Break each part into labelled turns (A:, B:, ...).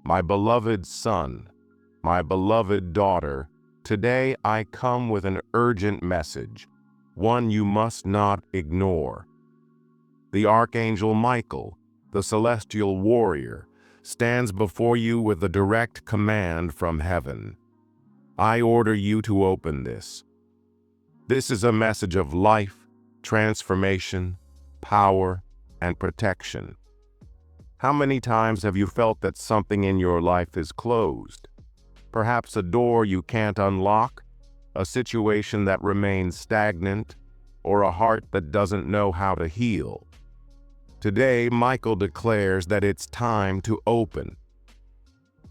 A: My beloved son, my beloved daughter, today I come with an urgent message, one you must not ignore. The Archangel Michael, the celestial warrior, stands before you with a direct command from heaven. I order you to open this. This is a message of life, transformation, power, and protection. How many times have you felt that something in your life is closed? Perhaps a door you can't unlock, a situation that remains stagnant, or a heart that doesn't know how to heal. Today, Michael declares that it's time to open,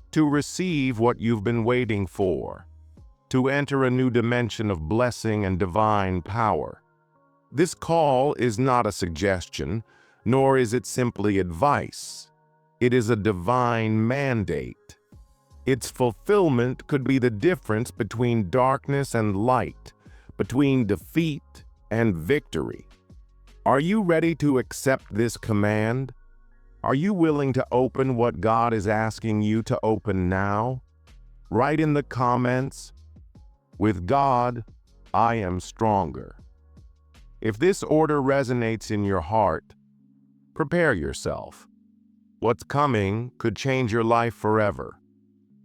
A: to receive what you've been waiting for, to enter a new dimension of blessing and divine power. This call is not a suggestion, nor is it simply advice. It is a divine mandate. Its fulfillment could be the difference between darkness and light, between defeat and victory. Are you ready to accept this command? Are you willing to open what God is asking you to open now? Write in the comments, "With God, I am stronger." If this order resonates in your heart, prepare yourself. What's coming could change your life forever.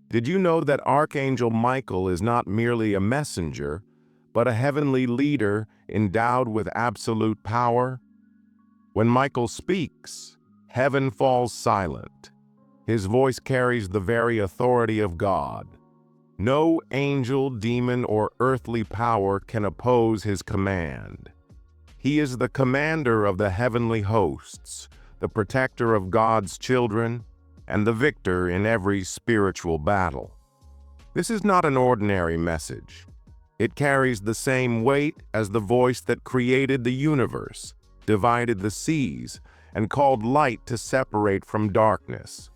A: Did you know that Archangel Michael is not merely a messenger, but a heavenly leader endowed with absolute power? When Michael speaks, heaven falls silent. His voice carries the very authority of God. No angel, demon, or earthly power can oppose his command. He is the commander of the heavenly hosts, the protector of God's children, and the victor in every spiritual battle. This is not an ordinary message. It carries the same weight as the voice that created the universe, divided the seas, and called light to separate from darkness.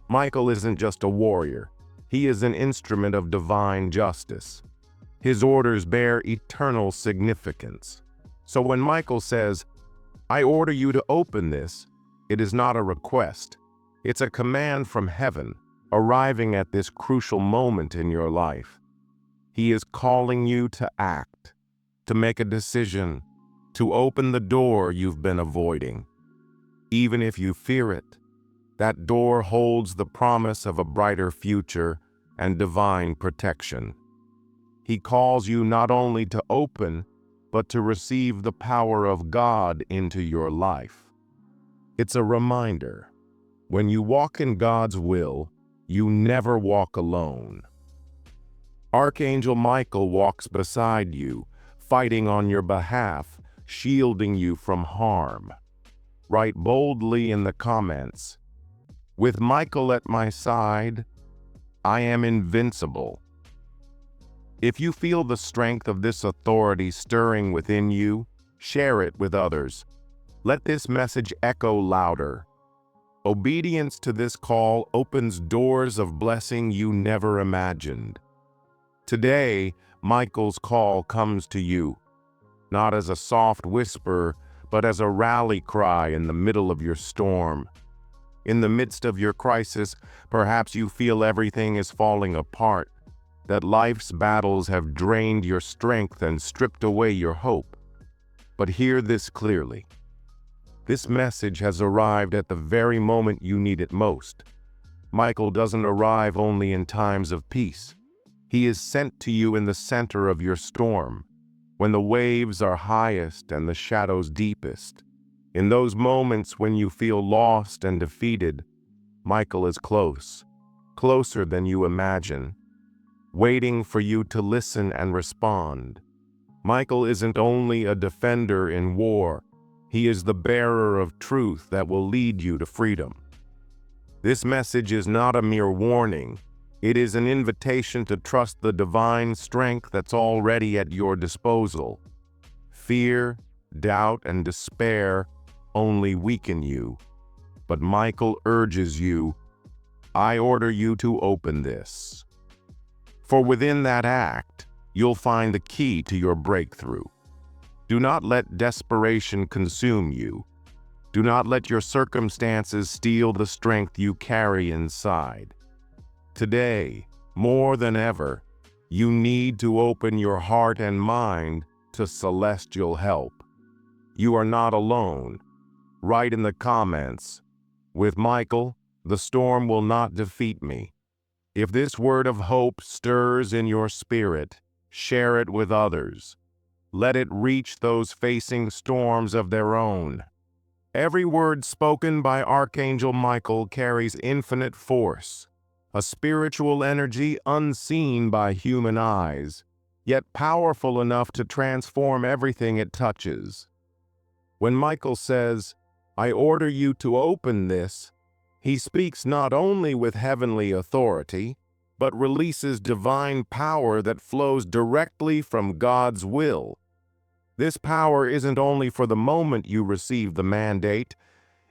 A: Michael isn't just a warrior. He is an instrument of divine justice. His orders bear eternal significance. So when Michael says, "I order you to open this," it is not a request. It's a command from heaven, arriving at this crucial moment in your life. He is calling you to act, to make a decision, to open the door you've been avoiding. Even if you fear it, that door holds the promise of a brighter future and divine protection. He calls you not only to open, but to receive the power of God into your life. It's a reminder, when you walk in God's will, you never walk alone. Archangel Michael walks beside you, fighting on your behalf, shielding you from harm. Write boldly in the comments, "With Michael at my side, I am invincible." If you feel the strength of this authority stirring within you, share it with others. Let this message echo louder. Obedience to this call opens doors of blessing you never imagined. Today, Michael's call comes to you, not as a soft whisper, but as a rally cry in the middle of your storm. In the midst of your crisis, perhaps you feel everything is falling apart, that life's battles have drained your strength and stripped away your hope. But hear this clearly. This message has arrived at the very moment you need it most. Michael doesn't arrive only in times of peace. He is sent to you in the center of your storm, when the waves are highest and the shadows deepest. In those moments when you feel lost and defeated, Michael is close, closer than you imagine, waiting for you to listen and respond. Michael isn't only a defender in war, he is the bearer of truth that will lead you to freedom. This message is not a mere warning, it is an invitation to trust the divine strength that's already at your disposal. Fear, doubt, and despair only weaken you, but Michael urges you, "I order you to open this." For within that act, you'll find the key to your breakthrough. Do not let desperation consume you. Do not let your circumstances steal the strength you carry inside. Today, more than ever, you need to open your heart and mind to celestial help. You are not alone. Write in the comments, "With Michael, the storm will not defeat me." If this word of hope stirs in your spirit, share it with others. Let it reach those facing storms of their own. Every word spoken by Archangel Michael carries infinite force, a spiritual energy unseen by human eyes, yet powerful enough to transform everything it touches. When Michael says, "I order you to open this," he speaks not only with heavenly authority, but releases divine power that flows directly from God's will. This power isn't only for the moment you receive the mandate,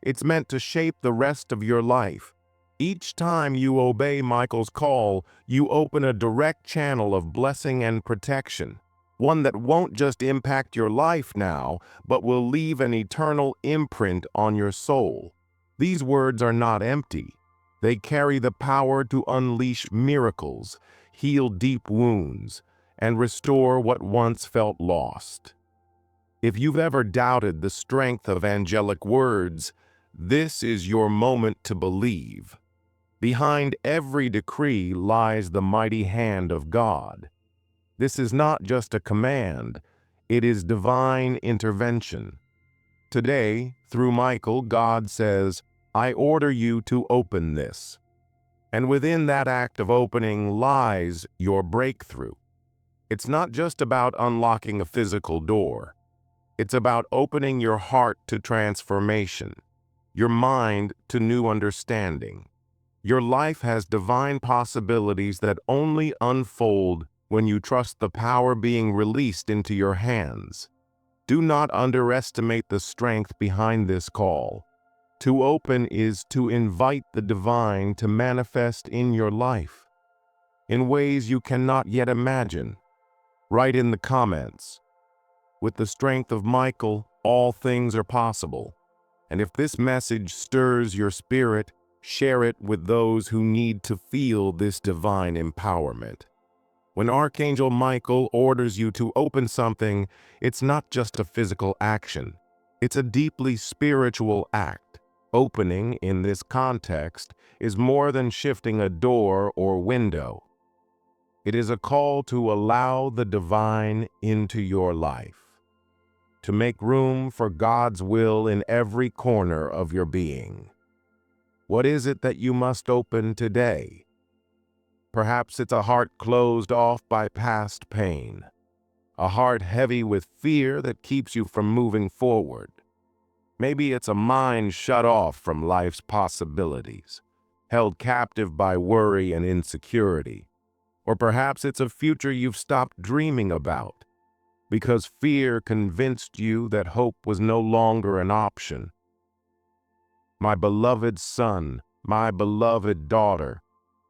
A: it's meant to shape the rest of your life. Each time you obey Michael's call, you open a direct channel of blessing and protection, one that won't just impact your life now, but will leave an eternal imprint on your soul. These words are not empty. They carry the power to unleash miracles, heal deep wounds, and restore what once felt lost. If you've ever doubted the strength of angelic words, this is your moment to believe. Behind every decree lies the mighty hand of God. This is not just a command, it is divine intervention. Today, through Michael, God says, "I order you to open this." And within that act of opening lies your breakthrough. It's not just about unlocking a physical door. It's about opening your heart to transformation, your mind to new understanding. Your life has divine possibilities that only unfold when you trust the power being released into your hands. Do not underestimate the strength behind this call. To open is to invite the divine to manifest in your life in ways you cannot yet imagine. Write in the comments, "With the strength of Michael, all things are possible." And if this message stirs your spirit, share it with those who need to feel this divine empowerment. When Archangel Michael orders you to open something, it's not just a physical action. It's a deeply spiritual act. Opening, in this context, is more than shifting a door or window. It is a call to allow the divine into your life, to make room for God's will in every corner of your being. What is it that you must open today? Perhaps it's a heart closed off by past pain, a heart heavy with fear that keeps you from moving forward. Maybe it's a mind shut off from life's possibilities, held captive by worry and insecurity. Or perhaps it's a future you've stopped dreaming about, because fear convinced you that hope was no longer an option. My beloved son, my beloved daughter,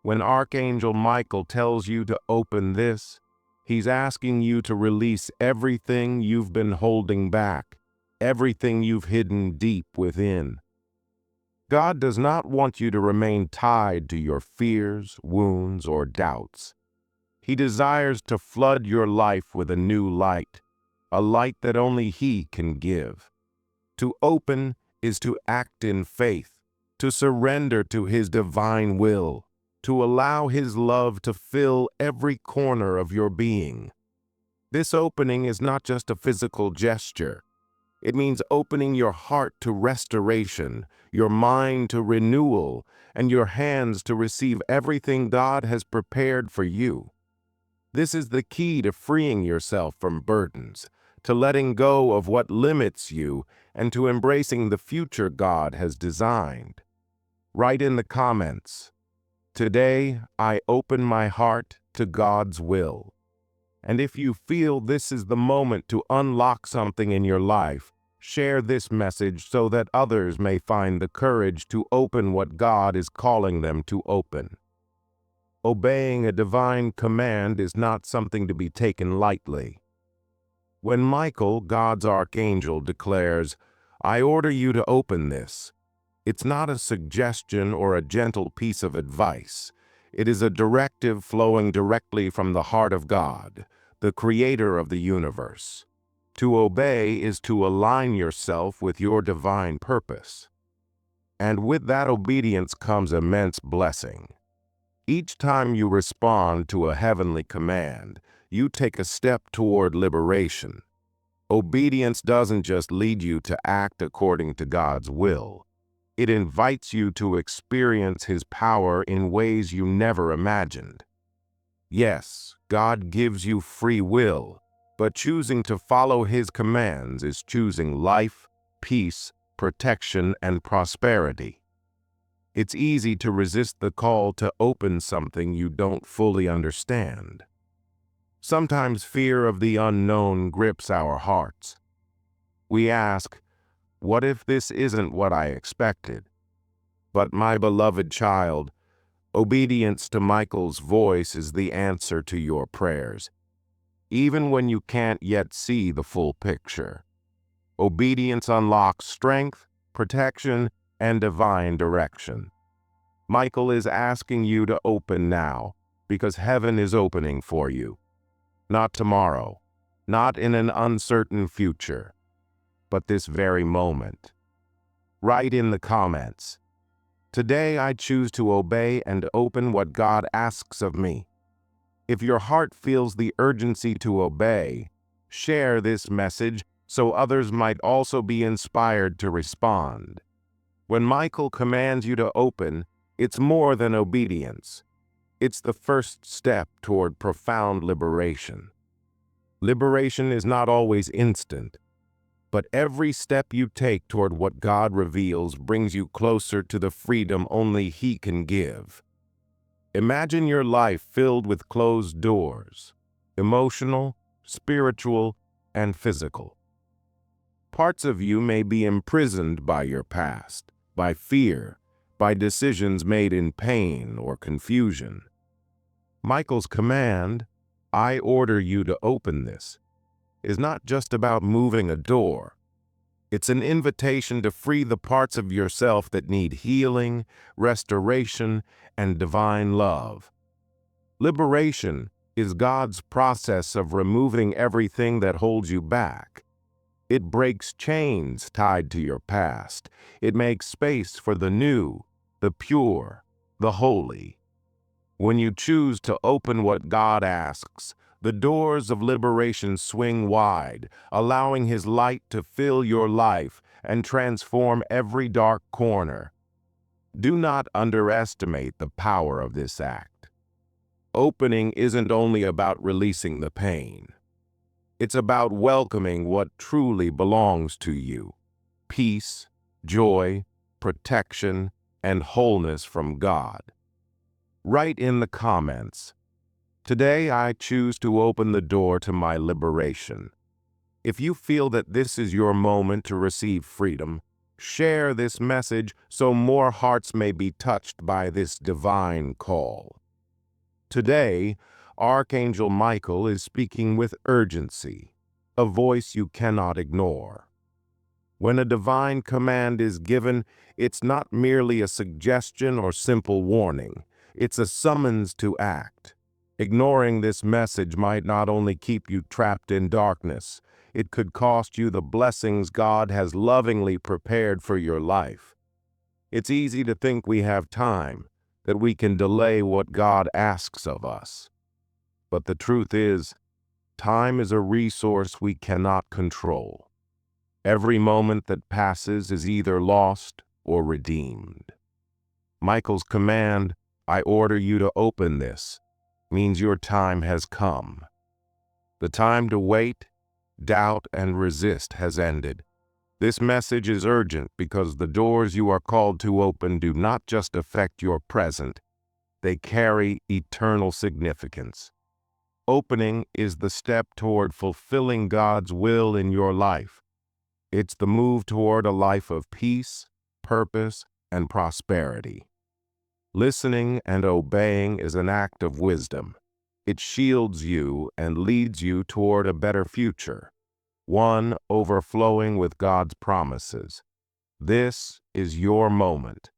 A: when Archangel Michael tells you to open this, he's asking you to release everything you've been holding back, everything you've hidden deep within. God does not want you to remain tied to your fears, wounds, or doubts. He desires to flood your life with a new light, a light that only He can give. To open is to act in faith, to surrender to His divine will, to allow His love to fill every corner of your being. This opening is not just a physical gesture. It means opening your heart to restoration, your mind to renewal, and your hands to receive everything God has prepared for you. This is the key to freeing yourself from burdens, to letting go of what limits you, and to embracing the future God has designed. Write in the comments, "Today I open my heart to God's will." And if you feel this is the moment to unlock something in your life, share this message so that others may find the courage to open what God is calling them to open. Obeying a divine command is not something to be taken lightly. When Michael, God's archangel, declares, I order you to open this. It's not a suggestion or a gentle piece of advice. It is a directive flowing directly from the heart of God, the creator of the universe. To obey is to align yourself with your divine purpose. And with that obedience comes immense blessing. Each time you respond to a heavenly command, you take a step toward liberation. Obedience doesn't just lead you to act according to God's will. It invites you to experience His power in ways you never imagined. Yes, God gives you free will, but choosing to follow His commands is choosing life, peace, protection, and prosperity. It's easy to resist the call to open something you don't fully understand. Sometimes fear of the unknown grips our hearts. We ask, what if this isn't what I expected? But my beloved child, obedience to Michael's voice is the answer to your prayers, even when you can't yet see the full picture. Obedience unlocks strength, protection, and divine direction. Michael is asking you to open now, because heaven is opening for you. Not tomorrow, not in an uncertain future, but this very moment. Write in the comments, "Today I choose to obey and open what God asks of me." If your heart feels the urgency to obey, share this message so others might also be inspired to respond. When Michael commands you to open, it's more than obedience. It's the first step toward profound liberation. Liberation is not always instant, but every step you take toward what God reveals brings you closer to the freedom only He can give. Imagine your life filled with closed doors, emotional, spiritual, and physical. Parts of you may be imprisoned by your past, by fear, by decisions made in pain or confusion. Michael's command, "I order you to open this," is not just about moving a door. It's an invitation to free the parts of yourself that need healing, restoration, and divine love. Liberation is God's process of removing everything that holds you back. It breaks chains tied to your past. It makes space for the new, the pure, the holy. When you choose to open what God asks, the doors of liberation swing wide, allowing His light to fill your life and transform every dark corner. Do not underestimate the power of this act. Opening isn't only about releasing the pain. It's about welcoming what truly belongs to you: peace, joy, protection, and wholeness from God. Write in the comments, "Today I choose to open the door to my liberation." If you feel that this is your moment to receive freedom, share this message so more hearts may be touched by this divine call. Today, Archangel Michael is speaking with urgency, a voice you cannot ignore. When a divine command is given, it's not merely a suggestion or simple warning. It's a summons to act. Ignoring this message might not only keep you trapped in darkness, it could cost you the blessings God has lovingly prepared for your life. It's easy to think we have time, that we can delay what God asks of us. But the truth is, time is a resource we cannot control. Every moment that passes is either lost or redeemed. Michael's command, "I order you to open this," means your time has come. The time to wait, doubt, and resist has ended. This message is urgent because the doors you are called to open do not just affect your present, they carry eternal significance. Opening is the step toward fulfilling God's will in your life. It's the move toward a life of peace, purpose, and prosperity. Listening and obeying is an act of wisdom. It shields you and leads you toward a better future. one overflowing with God's promises. This is your moment.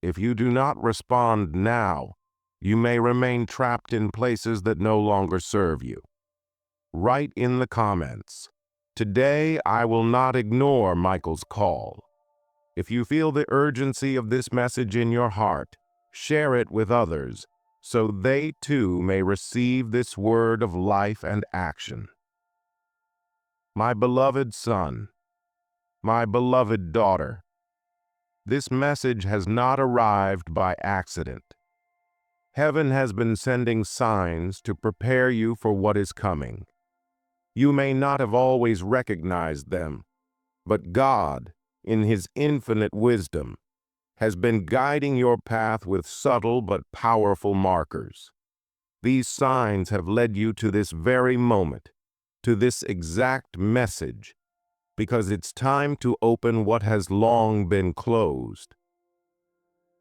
A: If you do not respond now, you may remain trapped in places that no longer serve you. Write in the comments, "Today I will not ignore Michael's call." If you feel the urgency of this message in your heart, share it with others so they too may receive this word of life and action. My beloved son, my beloved daughter, this message has not arrived by accident. Heaven has been sending signs to prepare you for what is coming. You may not have always recognized them, but God, in His infinite wisdom, has been guiding your path with subtle but powerful markers. These signs have led you to this very moment, to this exact message, because it's time to open what has long been closed.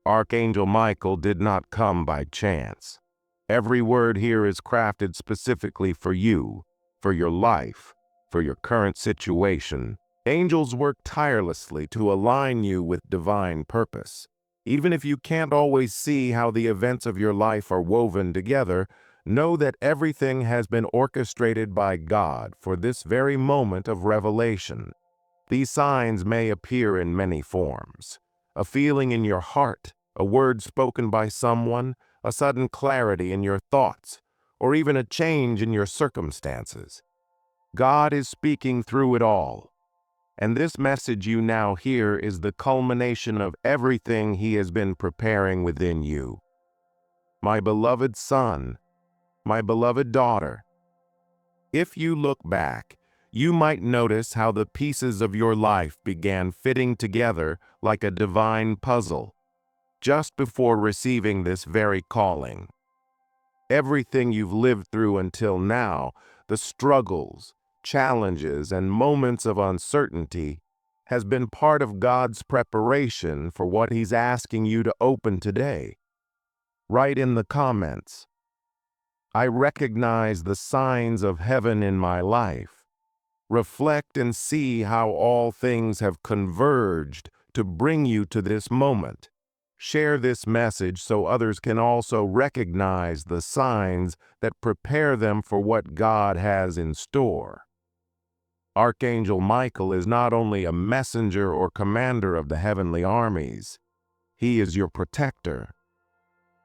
A: Archangel Michael did not come by chance. Every word here is crafted specifically for you, for your life, for your current situation. Angels work tirelessly to align you with divine purpose. Even if you can't always see how the events of your life are woven together, know that everything has been orchestrated by God for this very moment of revelation. These signs may appear in many forms. A feeling in your heart, a word spoken by someone, a sudden clarity in your thoughts, or even a change in your circumstances. God is speaking through it all. And this message you now hear is the culmination of everything He has been preparing within you. My beloved son, my beloved daughter, if you look back, you might notice how the pieces of your life began fitting together like a divine puzzle, just before receiving this very calling. Everything you've lived through until now, the struggles, challenges, and moments of uncertainty, has been part of God's preparation for what He's asking you to open today. Write in the comments, "I recognize the signs of heaven in my life." Reflect and see how all things have converged to bring you to this moment. Share this message so others can also recognize the signs that prepare them for what God has in store. Archangel Michael is not only a messenger or commander of the heavenly armies, he is your protector.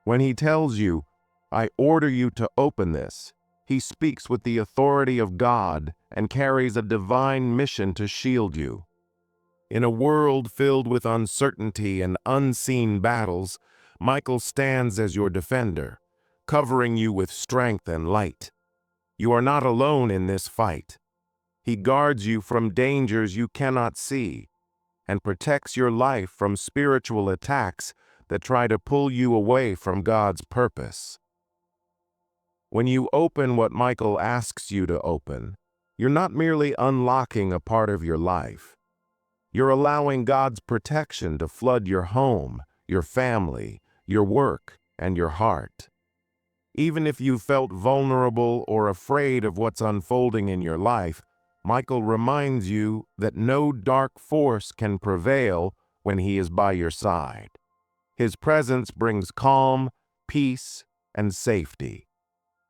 A: When he tells you, "I order you to open this," he speaks with the authority of God and carries a divine mission to shield you. In a world filled with uncertainty and unseen battles, Michael stands as your defender, covering you with strength and light. You are not alone in this fight. He guards you from dangers you cannot see and protects your life from spiritual attacks that try to pull you away from God's purpose. When you open what Michael asks you to open, you're not merely unlocking a part of your life. You're allowing God's protection to flood your home, your family, your work, and your heart. Even if you felt vulnerable or afraid of what's unfolding in your life, Michael reminds you that no dark force can prevail when he is by your side. His presence brings calm, peace, and safety.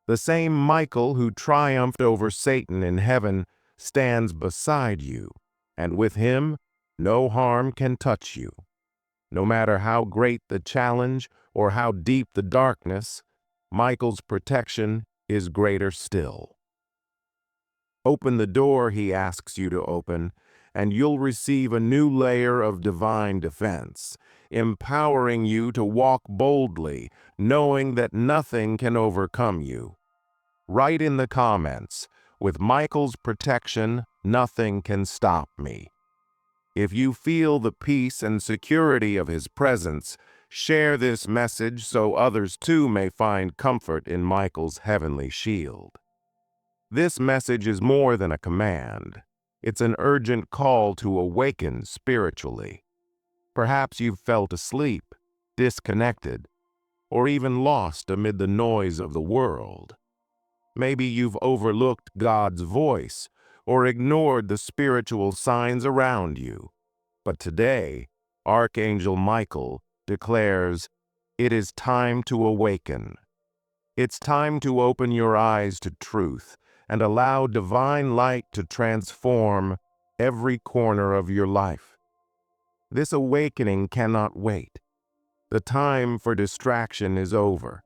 A: The same Michael who triumphed over Satan in heaven stands beside you, and with him, no harm can touch you. No matter how great the challenge or how deep the darkness, Michael's protection is greater still. Open the door he asks you to open, and you'll receive a new layer of divine defense, empowering you to walk boldly, knowing that nothing can overcome you. Write in the comments, "With Michael's protection, nothing can stop me." If you feel the peace and security of his presence, share this message so others too may find comfort in Michael's heavenly shield. This message is more than a command. It's an urgent call to awaken spiritually. Perhaps you've felt asleep, disconnected, or even lost amid the noise of the world. Maybe you've overlooked God's voice, or ignored the spiritual signs around you. But today, Archangel Michael declares, it is time to awaken. It's time to open your eyes to truth and allow divine light to transform every corner of your life. This awakening cannot wait. The time for distraction is over.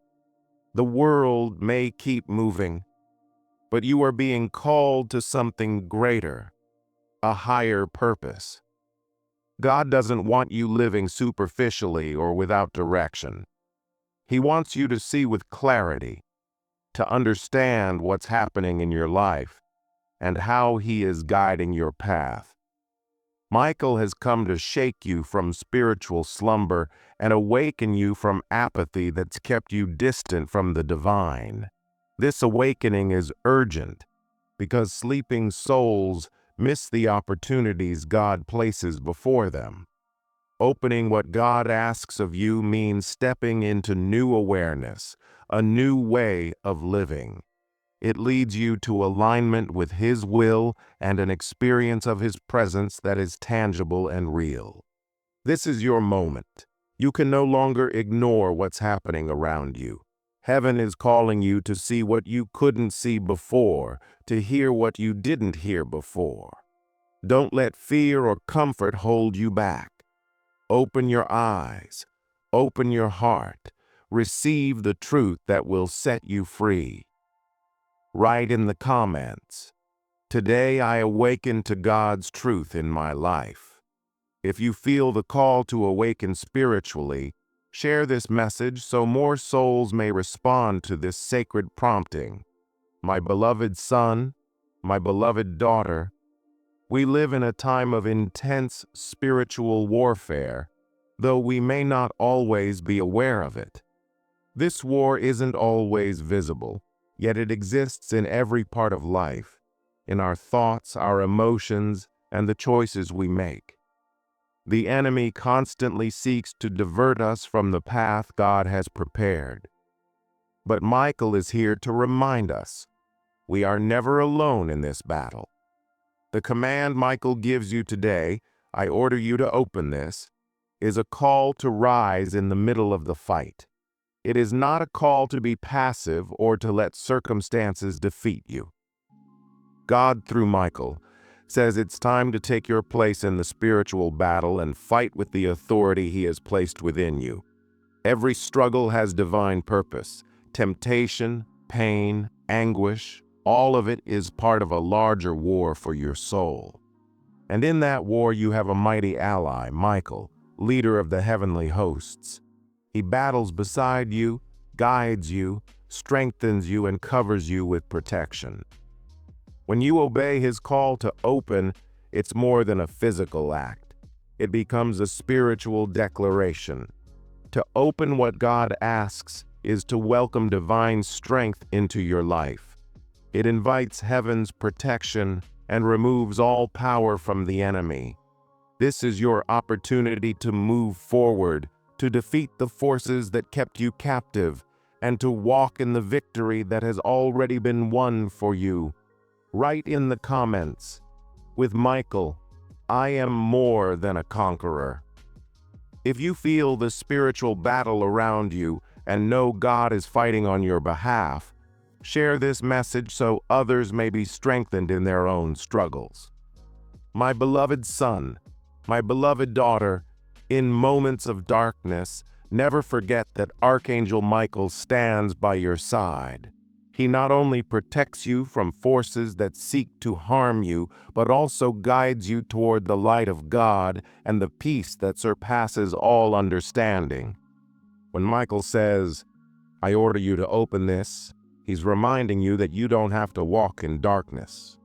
A: The world may keep moving, but you are being called to something greater, a higher purpose. God doesn't want you living superficially or without direction. He wants you to see with clarity, to understand what's happening in your life and how He is guiding your path. Michael has come to shake you from spiritual slumber and awaken you from apathy that's kept you distant from the divine. This awakening is urgent because sleeping souls miss the opportunities God places before them. Opening what God asks of you means stepping into new awareness, a new way of living. It leads you to alignment with His will and an experience of His presence that is tangible and real. This is your moment. You can no longer ignore what's happening around you. Heaven is calling you to see what you couldn't see before, to hear what you didn't hear before. Don't let fear or comfort hold you back. Open your eyes, open your heart, receive the truth that will set you free. Write in the comments, today I awaken to God's truth in my life. If you feel the call to awaken spiritually, share this message so more souls may respond to this sacred prompting. My beloved son, my beloved daughter, we live in a time of intense spiritual warfare, though we may not always be aware of it. This war isn't always visible, yet it exists in every part of life, in our thoughts, our emotions, and the choices we make. The enemy constantly seeks to divert us from the path God has prepared. But Michael is here to remind us, we are never alone in this battle. The command Michael gives you today, I order you to open this, is a call to rise in the middle of the fight. It is not a call to be passive or to let circumstances defeat you. God, through Michael, says it's time to take your place in the spiritual battle and fight with the authority He has placed within you. Every struggle has divine purpose. Temptation, pain, anguish, all of it is part of a larger war for your soul. And in that war you have a mighty ally, Michael, leader of the heavenly hosts. He battles beside you, guides you, strengthens you, and covers you with protection. When you obey His call to open, it's more than a physical act. It becomes a spiritual declaration. To open what God asks is to welcome divine strength into your life. It invites heaven's protection and removes all power from the enemy. This is your opportunity to move forward, to defeat the forces that kept you captive, and to walk in the victory that has already been won for you. Write in the comments, with Michael, I am more than a conqueror. If you feel the spiritual battle around you and know God is fighting on your behalf, share this message so others may be strengthened in their own struggles. My beloved son, my beloved daughter, in moments of darkness, never forget that Archangel Michael stands by your side. He not only protects you from forces that seek to harm you, but also guides you toward the light of God and the peace that surpasses all understanding. When Michael says, I order you to open this, He's reminding you that you don't have to walk in darkness.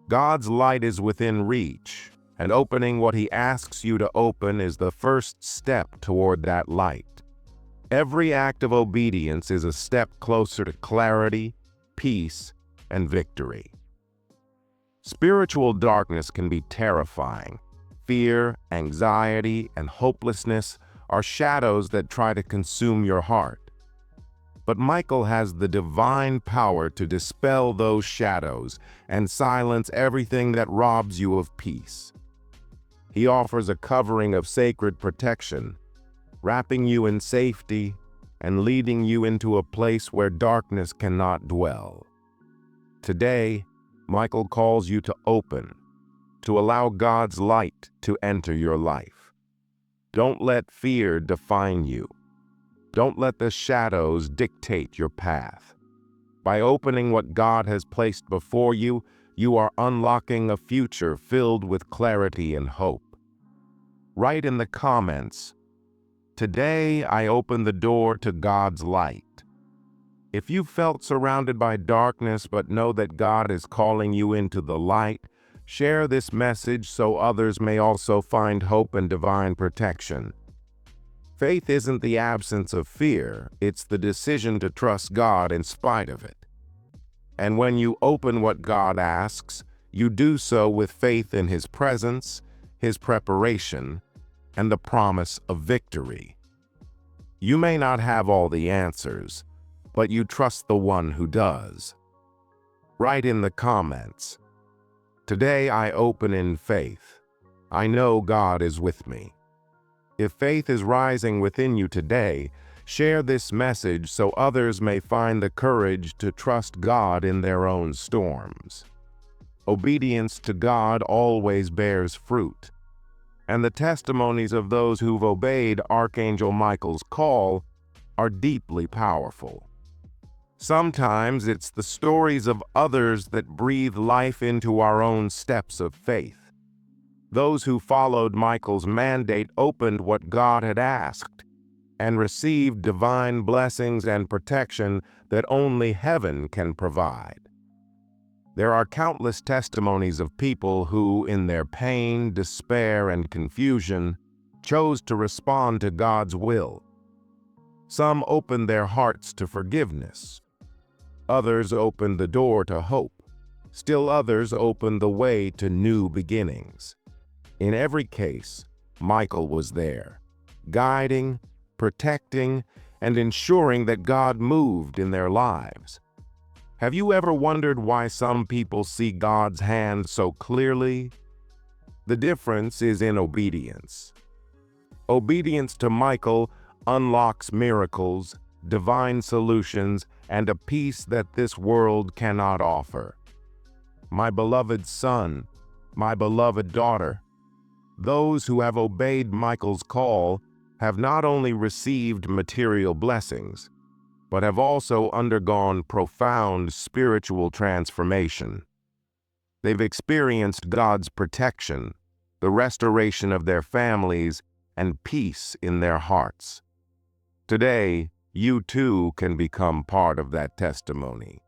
A: God's light is within reach, and opening what He asks you to open is the first step toward that light. Every act of obedience is a step closer to clarity, peace, and victory. Spiritual darkness can be terrifying. Fear, anxiety, and hopelessness are shadows that try to consume your heart. But Michael has the divine power to dispel those shadows and silence everything that robs you of peace. He offers a covering of sacred protection, wrapping you in safety and leading you into a place where darkness cannot dwell. Today, Michael calls you to open, to allow God's light to enter your life. Don't let fear define you. Don't let the shadows dictate your path. By opening what God has placed before you, you are unlocking a future filled with clarity and hope. Write in the comments, "Today I open the door to God's light." If you felt surrounded by darkness but know that God is calling you into the light, share this message so others may also find hope and divine protection. Faith isn't the absence of fear, it's the decision to trust God in spite of it. And when you open what God asks, you do so with faith in His presence, His preparation, and the promise of victory. You may not have all the answers, but you trust the one who does. Write in the comments, "Today I open in faith. I know God is with me." If faith is rising within you today, share this message so others may find the courage to trust God in their own storms. Obedience to God always bears fruit, and the testimonies of those who've obeyed Archangel Michael's call are deeply powerful. Sometimes it's the stories of others that breathe life into our own steps of faith. Those who followed Michael's mandate opened what God had asked and received divine blessings and protection that only heaven can provide. There are countless testimonies of people who, in their pain, despair, and confusion, chose to respond to God's will. Some opened their hearts to forgiveness. Others opened the door to hope. Still others opened the way to new beginnings. In every case, Michael was there, guiding, protecting, and ensuring that God moved in their lives. Have you ever wondered why some people see God's hand so clearly? The difference is in obedience. Obedience to Michael unlocks miracles, divine solutions, and a peace that this world cannot offer. My beloved son, my beloved daughter, those who have obeyed Michael's call have not only received material blessings, but have also undergone profound spiritual transformation. They've experienced God's protection, the restoration of their families, and peace in their hearts. Today, you too can become part of that testimony.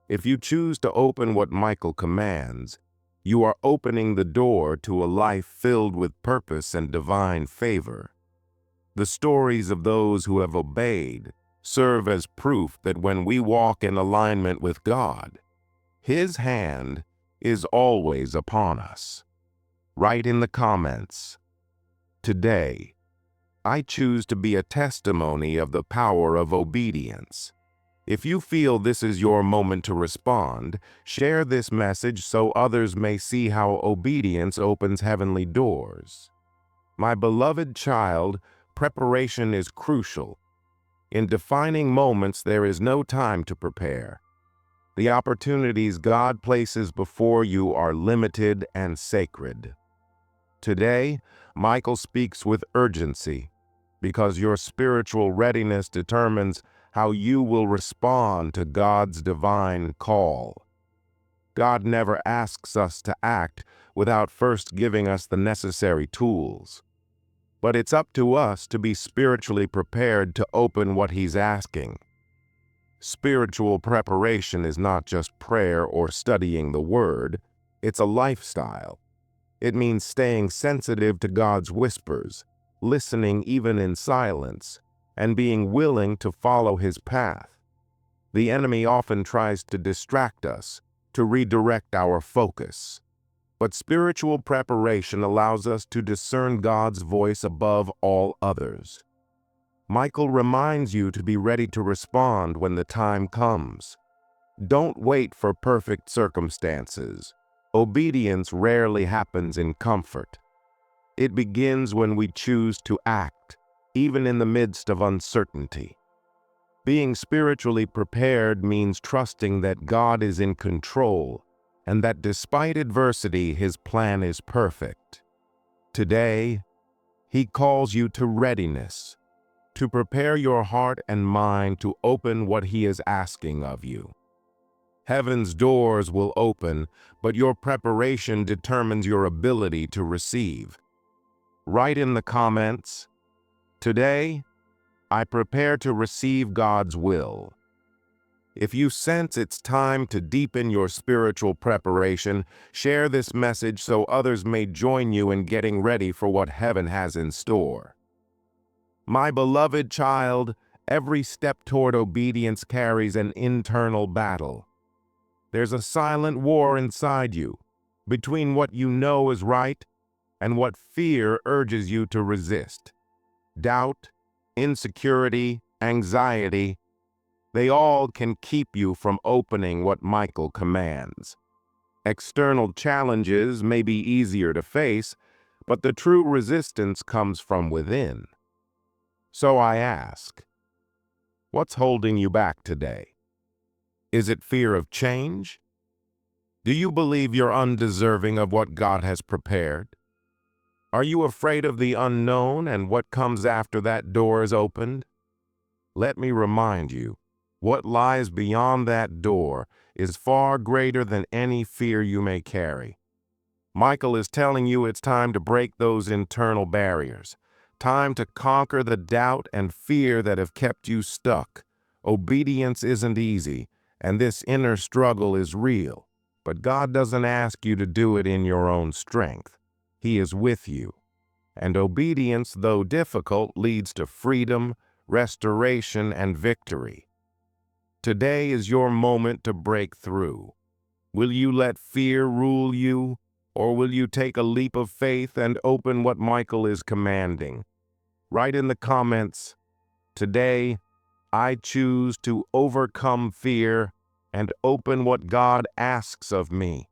A: If you choose to open what Michael commands, you are opening the door to a life filled with purpose and divine favor. The stories of those who have obeyed serve as proof that when we walk in alignment with God, His hand is always upon us. Write in the comments, "Today, I choose to be a testimony of the power of obedience." If you feel this is your moment to respond, share this message so others may see how obedience opens heavenly doors. My beloved child, preparation is crucial. In defining moments, there is no time to prepare. The opportunities God places before you are limited and sacred. Today, Michael speaks with urgency, because your spiritual readiness determines how you will respond to God's divine call. God never asks us to act without first giving us the necessary tools. But it's up to us to be spiritually prepared to open what He's asking. Spiritual preparation is not just prayer or studying the Word, it's a lifestyle. It means staying sensitive to God's whispers, listening even in silence, and being willing to follow His path. The enemy often tries to distract us, to redirect our focus. But spiritual preparation allows us to discern God's voice above all others. Michael reminds you to be ready to respond when the time comes. Don't wait for perfect circumstances. Obedience rarely happens in comfort. It begins when we choose to act, even in the midst of uncertainty. Being spiritually prepared means trusting that God is in control and that despite adversity, His plan is perfect. Today, He calls you to readiness, to prepare your heart and mind to open what He is asking of you. Heaven's doors will open, but your preparation determines your ability to receive. Write in the comments, "Today, I prepare to receive God's will." If you sense it's time to deepen your spiritual preparation, share this message so others may join you in getting ready for what heaven has in store. My beloved child, every step toward obedience carries an internal battle. There's a silent war inside you, between what you know is right and what fear urges you to resist. Doubt, insecurity, anxiety, they all can keep you from opening what Michael commands. External challenges may be easier to face, but the true resistance comes from within. So I ask, what's holding you back today? Is it fear of change? Do you believe you're undeserving of what God has prepared? Are you afraid of the unknown and what comes after that door is opened? Let me remind you, what lies beyond that door is far greater than any fear you may carry. Michael is telling you it's time to break those internal barriers, time to conquer the doubt and fear that have kept you stuck. Obedience isn't easy, and this inner struggle is real, but God doesn't ask you to do it in your own strength. He is with you, and obedience, though difficult, leads to freedom, restoration, and victory. Today is your moment to break through. Will you let fear rule you, or will you take a leap of faith and open what Michael is commanding? Write in the comments, "Today, I choose to overcome fear and open what God asks of me."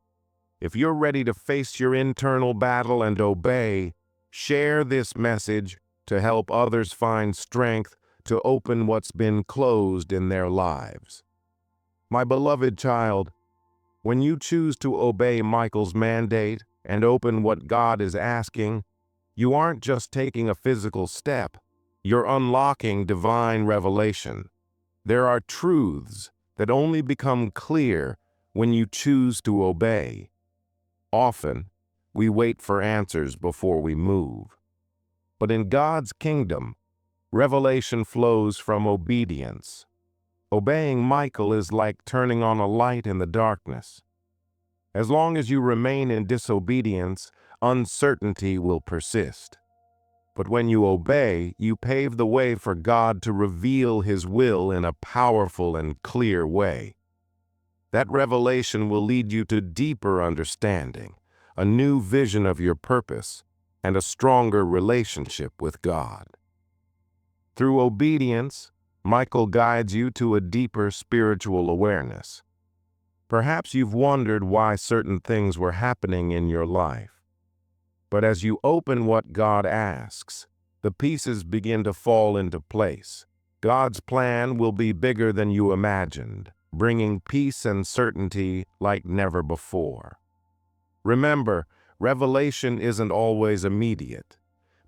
A: If you're ready to face your internal battle and obey, share this message to help others find strength to open what's been closed in their lives. My beloved child, when you choose to obey Michael's mandate and open what God is asking, you aren't just taking a physical step, you're unlocking divine revelation. There are truths that only become clear when you choose to obey. Often, we wait for answers before we move. But in God's kingdom, revelation flows from obedience. Obeying Michael is like turning on a light in the darkness. As long as you remain in disobedience, uncertainty will persist. But when you obey, you pave the way for God to reveal His will in a powerful and clear way. That revelation will lead you to deeper understanding, a new vision of your purpose, and a stronger relationship with God. Through obedience, Michael guides you to a deeper spiritual awareness. Perhaps you've wondered why certain things were happening in your life. But as you open what God asks, the pieces begin to fall into place. God's plan will be bigger than you imagined, bringing peace and certainty like never before. Remember, revelation isn't always immediate,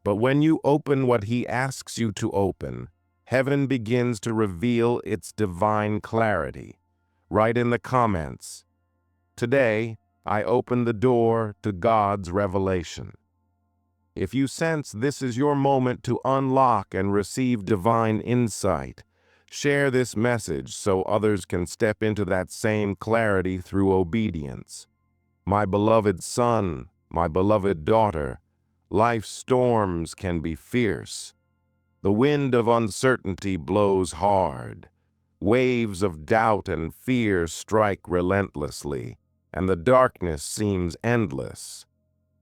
A: but when you open what He asks you to open, heaven begins to reveal its divine clarity. Write in the comments, "Today, I open the door to God's revelation." If you sense this is your moment to unlock and receive divine insight, share this message so others can step into that same clarity through obedience. My beloved son, my beloved daughter, life's storms can be fierce. The wind of uncertainty blows hard. Waves of doubt and fear strike relentlessly, and the darkness seems endless.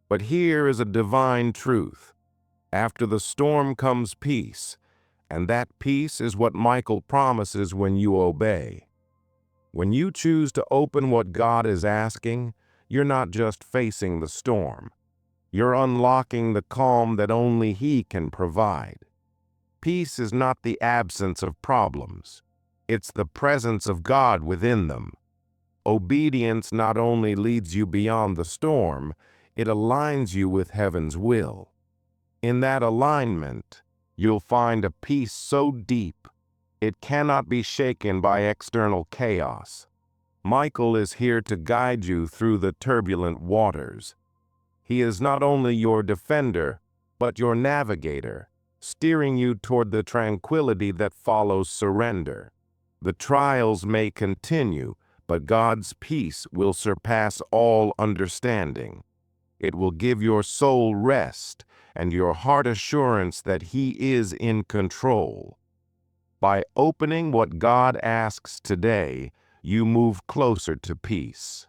A: But here is a divine truth. After the storm comes peace. And that peace is what Michael promises when you obey. When you choose to open what God is asking, you're not just facing the storm. You're unlocking the calm that only He can provide. Peace is not the absence of problems. It's the presence of God within them. Obedience not only leads you beyond the storm, it aligns you with heaven's will. In that alignment, you'll find a peace so deep, it cannot be shaken by external chaos. Michael is here to guide you through the turbulent waters. He is not only your defender, but your navigator, steering you toward the tranquility that follows surrender. The trials may continue, but God's peace will surpass all understanding. It will give your soul rest and your heart assurance that He is in control. By opening what God asks today, you move closer to peace.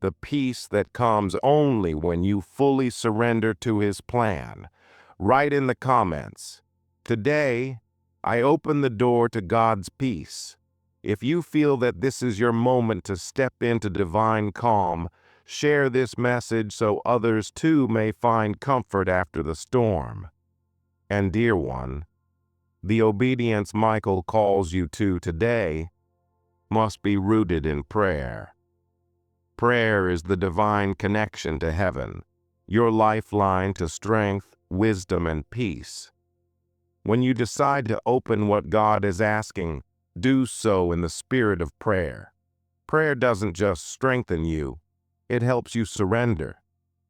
A: The peace that comes only when you fully surrender to His plan. Write in the comments, "Today, I open the door to God's peace." If you feel that this is your moment to step into divine calm, share this message so others too may find comfort after the storm. And dear one, the obedience Michael calls you to today must be rooted in prayer. Prayer is the divine connection to heaven, your lifeline to strength, wisdom, and peace. When you decide to open what God is asking, do so in the spirit of prayer. Prayer doesn't just strengthen you, it helps you surrender.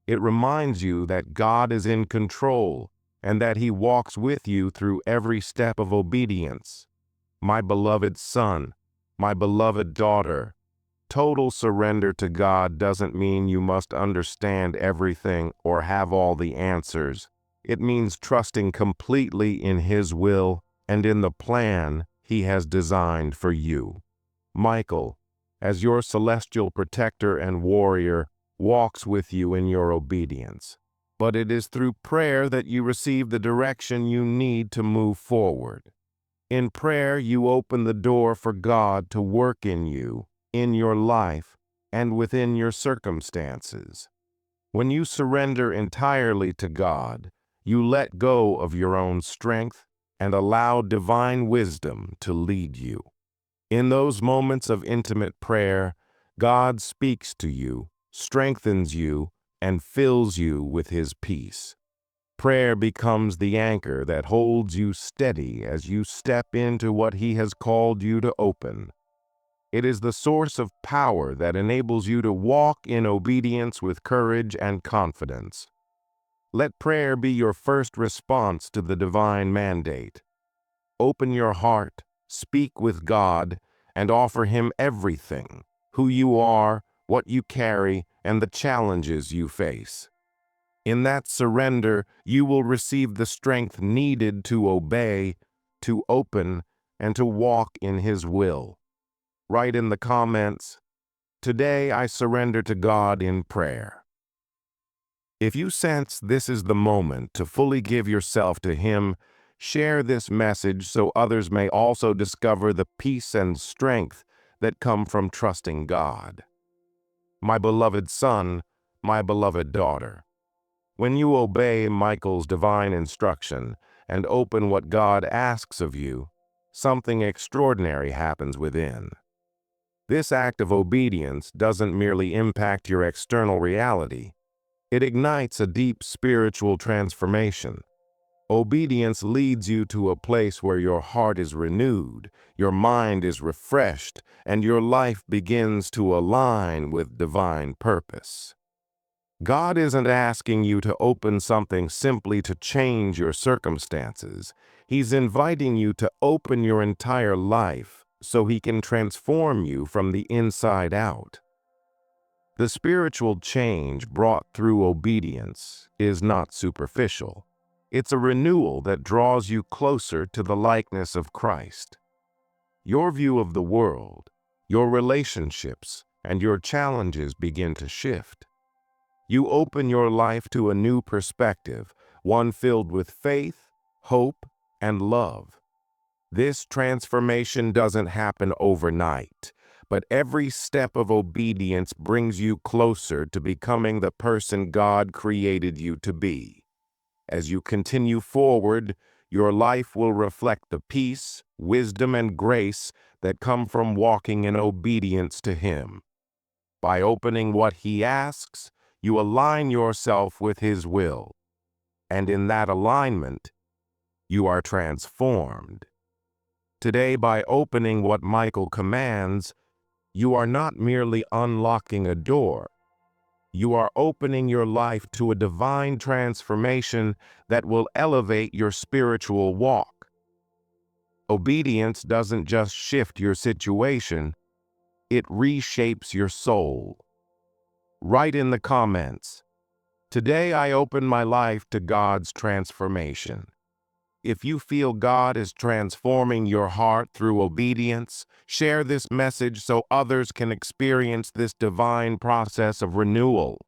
A: It reminds you that God is in control and that He walks with you through every step of obedience. My beloved son, my beloved daughter, total surrender to God doesn't mean you must understand everything or have all the answers. It means trusting completely in His will and in the plan He has designed for you. Michael, as your celestial protector and warrior, walks with you in your obedience. But it is through prayer that you receive the direction you need to move forward. In prayer, you open the door for God to work in you, in your life, and within your circumstances. When you surrender entirely to God, you let go of your own strength and allow divine wisdom to lead you. In those moments of intimate prayer, God speaks to you, strengthens you, and fills you with His peace. Prayer becomes the anchor that holds you steady as you step into what He has called you to open. It is the source of power that enables you to walk in obedience with courage and confidence. Let prayer be your first response to the divine mandate. Open your heart, speak with God, and offer Him everything: who you are, what you carry, and the challenges you face. In that surrender, you will receive the strength needed to obey, to open, and to walk in His will. Write in the comments, "Today I surrender to God in prayer." If you sense this is the moment to fully give yourself to Him, share this message so others may also discover the peace and strength that come from trusting God. My beloved son, my beloved daughter, when you obey Michael's divine instruction and open what God asks of you, something extraordinary happens within. This act of obedience doesn't merely impact your external reality. It ignites a deep spiritual transformation. Obedience leads you to a place where your heart is renewed, your mind is refreshed, and your life begins to align with divine purpose. God isn't asking you to open something simply to change your circumstances. He's inviting you to open your entire life so He can transform you from the inside out. The spiritual change brought through obedience is not superficial. It's a renewal that draws you closer to the likeness of Christ. Your view of the world, your relationships, and your challenges begin to shift. You open your life to a new perspective, one filled with faith, hope, and love. This transformation doesn't happen overnight, but every step of obedience brings you closer to becoming the person God created you to be. As you continue forward, your life will reflect the peace, wisdom, and grace that come from walking in obedience to Him. By opening what He asks, you align yourself with His will. And in that alignment, you are transformed. Today, by opening what Michael commands, you are not merely unlocking a door. You are opening your life to a divine transformation that will elevate your spiritual walk. Obedience doesn't just shift your situation, it reshapes your soul. Write in the comments, "Today I open my life to God's transformation." If you feel God is transforming your heart through obedience, share this message so others can experience this divine process of renewal.